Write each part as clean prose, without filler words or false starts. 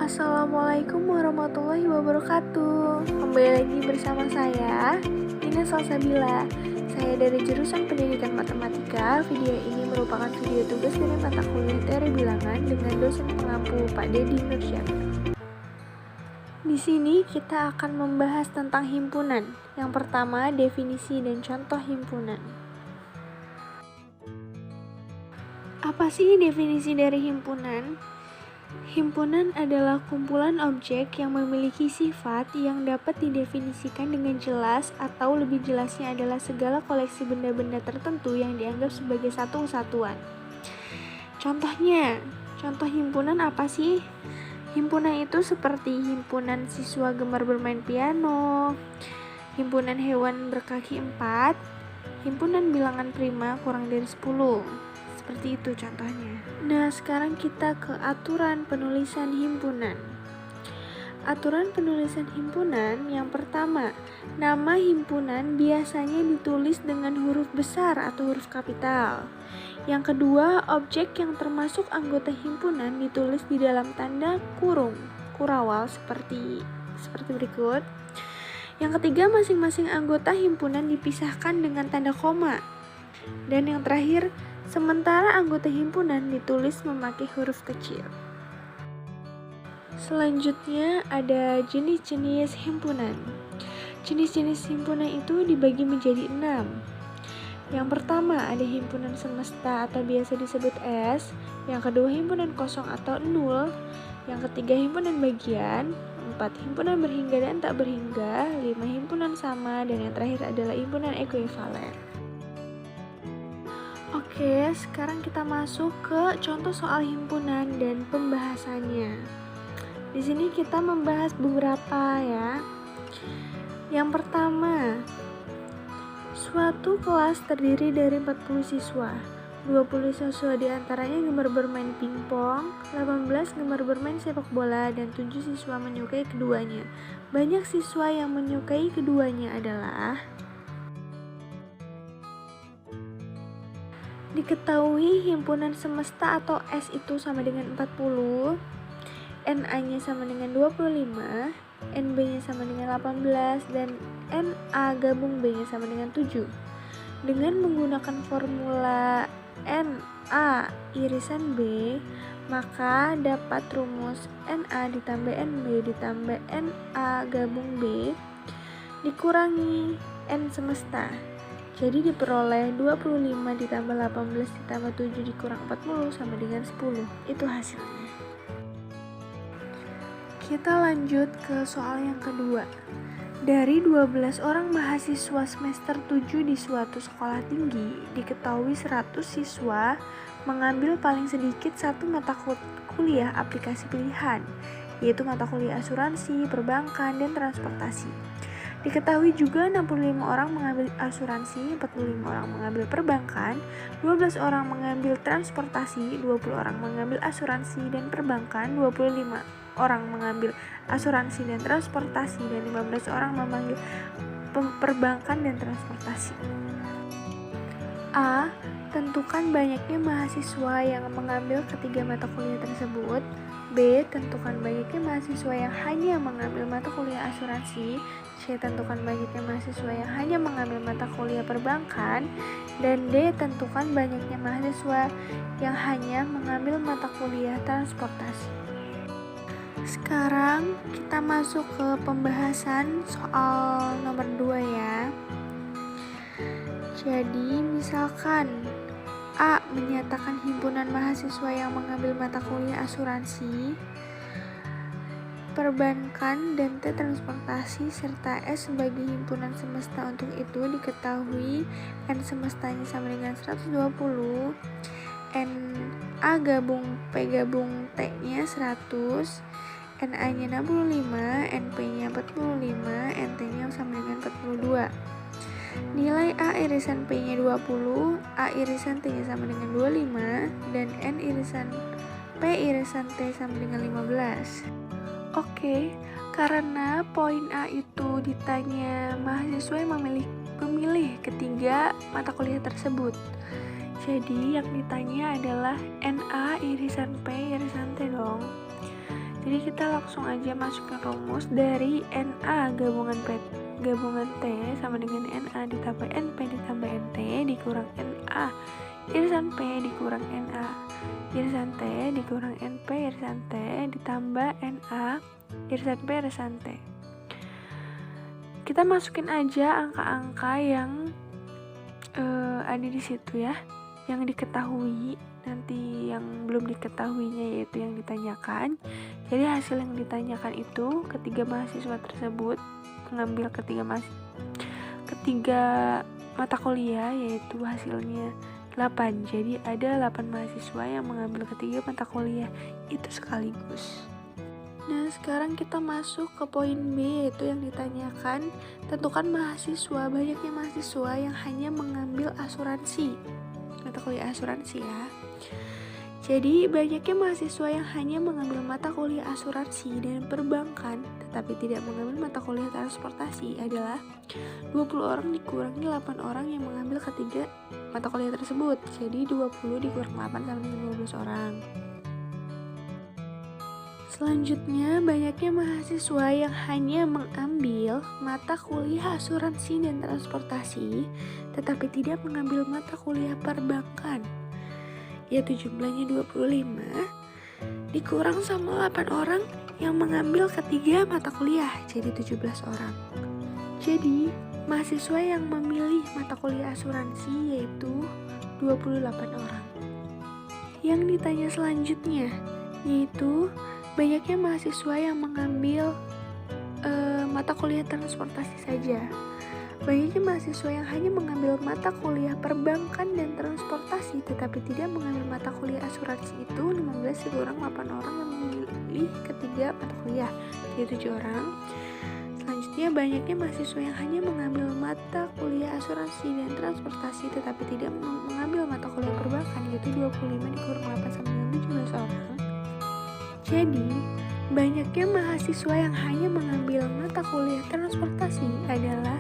Assalamualaikum warahmatullahi wabarakatuh. Kembali lagi bersama saya, Ines Salsabila. Saya dari jurusan Pendidikan Matematika. Video ini merupakan video tugas dari mata kuliah Teori Bilangan dengan dosen pengampu Pak Dedi Nursyana. Di sini kita akan membahas tentang himpunan. Yang pertama, definisi dan contoh himpunan. Apa sih definisi dari himpunan? Himpunan adalah kumpulan objek yang memiliki sifat yang dapat didefinisikan dengan jelas, atau lebih jelasnya adalah segala koleksi benda-benda tertentu yang dianggap sebagai satu kesatuan. Contohnya, contoh himpunan apa sih? Himpunan itu seperti himpunan siswa gemar bermain piano, himpunan hewan berkaki 4, himpunan bilangan prima kurang dari 10. Seperti itu contohnya. Nah, sekarang kita ke aturan penulisan himpunan. Aturan penulisan himpunan yang pertama, nama himpunan biasanya ditulis dengan huruf besar atau huruf kapital. Yang kedua, objek yang termasuk anggota himpunan ditulis di dalam tanda kurung, kurawal seperti berikut. Yang ketiga, masing-masing anggota himpunan dipisahkan dengan tanda koma. Dan yang terakhir, sementara anggota himpunan ditulis memakai huruf kecil. Selanjutnya ada jenis-jenis himpunan. Jenis-jenis himpunan itu dibagi menjadi 6. Yang pertama ada himpunan semesta atau biasa disebut S. Yang kedua himpunan kosong atau nul. Yang ketiga himpunan bagian. 4 himpunan berhingga dan tak berhingga. 5 himpunan sama. Dan yang terakhir adalah himpunan ekuivalen. Oke, sekarang kita masuk ke contoh soal himpunan dan pembahasannya. Di sini kita membahas beberapa ya. Yang pertama, suatu kelas terdiri dari 40 siswa. 20 siswa diantaranya gemar bermain pingpong, 18 gemar bermain sepak bola, dan 7 siswa menyukai keduanya. Banyak siswa yang menyukai keduanya adalah: diketahui himpunan semesta atau S itu sama dengan 40, NA-nya sama dengan 25, NB-nya sama dengan 18, dan NA gabung B-nya sama dengan 7. Dengan menggunakan formula NA irisan B, maka dapat rumus NA ditambah NB ditambah NA gabung B dikurangi N semesta. Jadi diperoleh 25 ditambah 18 ditambah 7 dikurang 40 sama dengan 10. Itu hasilnya. Kita lanjut ke soal yang kedua. Dari 12 orang mahasiswa semester 7 di suatu sekolah tinggi, diketahui 100 siswa mengambil paling sedikit satu mata kuliah aplikasi pilihan, yaitu mata kuliah asuransi, perbankan, dan transportasi. Diketahui juga 65 orang mengambil asuransi, 45 orang mengambil perbankan, 12 orang mengambil transportasi, 20 orang mengambil asuransi dan perbankan, 25 orang mengambil asuransi dan transportasi, dan 15 orang mengambil perbankan dan transportasi. A. Tentukan banyaknya mahasiswa yang mengambil ketiga mata kuliah tersebut. B. Tentukan banyaknya mahasiswa yang hanya mengambil mata kuliah asuransi. C. Tentukan banyaknya mahasiswa yang hanya mengambil mata kuliah perbankan. Dan D. Tentukan banyaknya mahasiswa yang hanya mengambil mata kuliah transportasi. Sekarang kita masuk ke pembahasan soal nomor 2 ya. Jadi misalkan A. Menyatakan himpunan mahasiswa yang mengambil mata kuliah asuransi, perbankan, dan T transportasi, serta S sebagai himpunan semesta. Untuk itu diketahui N semestanya sama dengan 120, N A gabung P gabung T nya 100, NA nya 65, NP nya 45, NT nya sama dengan 42. Nilai A irisan P nya 20, A irisan T nya sama dengan 25, dan N irisan P irisan T sama dengan 15. Oke, karena poin A itu ditanya mahasiswa yang memilih ketiga mata kuliah tersebut. Jadi yang ditanya adalah NA irisan P irisan T dong. Jadi kita langsung aja masukin rumus dari NA gabungan T sama dengan NA ditambah NP ditambah NT dikurang NA irisan P dikurang NA irisan T dikurang NP irisan T ditambah NA irisan P irisan T. Kita masukin aja angka-angka yang ada di situ ya, yang diketahui. Nanti yang belum diketahuinya yaitu yang ditanyakan. Jadi hasil yang ditanyakan itu ketiga mahasiswa tersebut mengambil ketiga mata kuliah, yaitu hasilnya 8. Jadi ada 8 mahasiswa yang mengambil ketiga mata kuliah itu sekaligus. Nah, sekarang kita masuk ke poin B, yaitu yang ditanyakan, tentukan mahasiswa, banyaknya mahasiswa yang hanya mengambil asuransi, mata kuliah asuransi ya. Jadi, banyaknya mahasiswa yang hanya mengambil mata kuliah asuransi dan perbankan, tetapi tidak mengambil mata kuliah transportasi adalah 20 orang dikurangi 8 orang yang mengambil ketiga mata kuliah tersebut. Jadi, 20 dikurang 8 sama dengan 12 orang. Selanjutnya, banyaknya mahasiswa yang hanya mengambil mata kuliah asuransi dan transportasi, tetapi tidak mengambil mata kuliah perbankan, yaitu jumlahnya 25, dikurang sama 8 orang yang mengambil ketiga mata kuliah, jadi 17 orang. Jadi, mahasiswa yang memilih mata kuliah asuransi yaitu 28 orang. Yang ditanya selanjutnya, yaitu banyaknya mahasiswa yang mengambil mata kuliah transportasi saja. Banyaknya mahasiswa yang hanya mengambil mata kuliah perbankan dan transportasi tetapi tidak mengambil mata kuliah asuransi itu 15 dikurang 8 orang yang memilih ketiga mata kuliah, yaitu 7 orang. Selanjutnya, banyaknya mahasiswa yang hanya mengambil mata kuliah asuransi dan transportasi tetapi tidak mengambil mata kuliah perbankan, yaitu 25 dikurang 8 sama dengan 17 orang. Jadi, banyaknya mahasiswa yang hanya mengambil mata kuliah transportasi adalah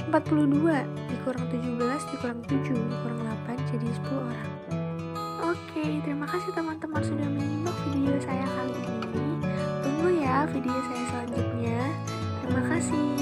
42 dikurang 17 dikurang 7 dikurang 8 jadi 10 orang. Oke, terima kasih teman-teman sudah menyimak video saya kali ini. Tunggu ya video saya selanjutnya. Terima kasih.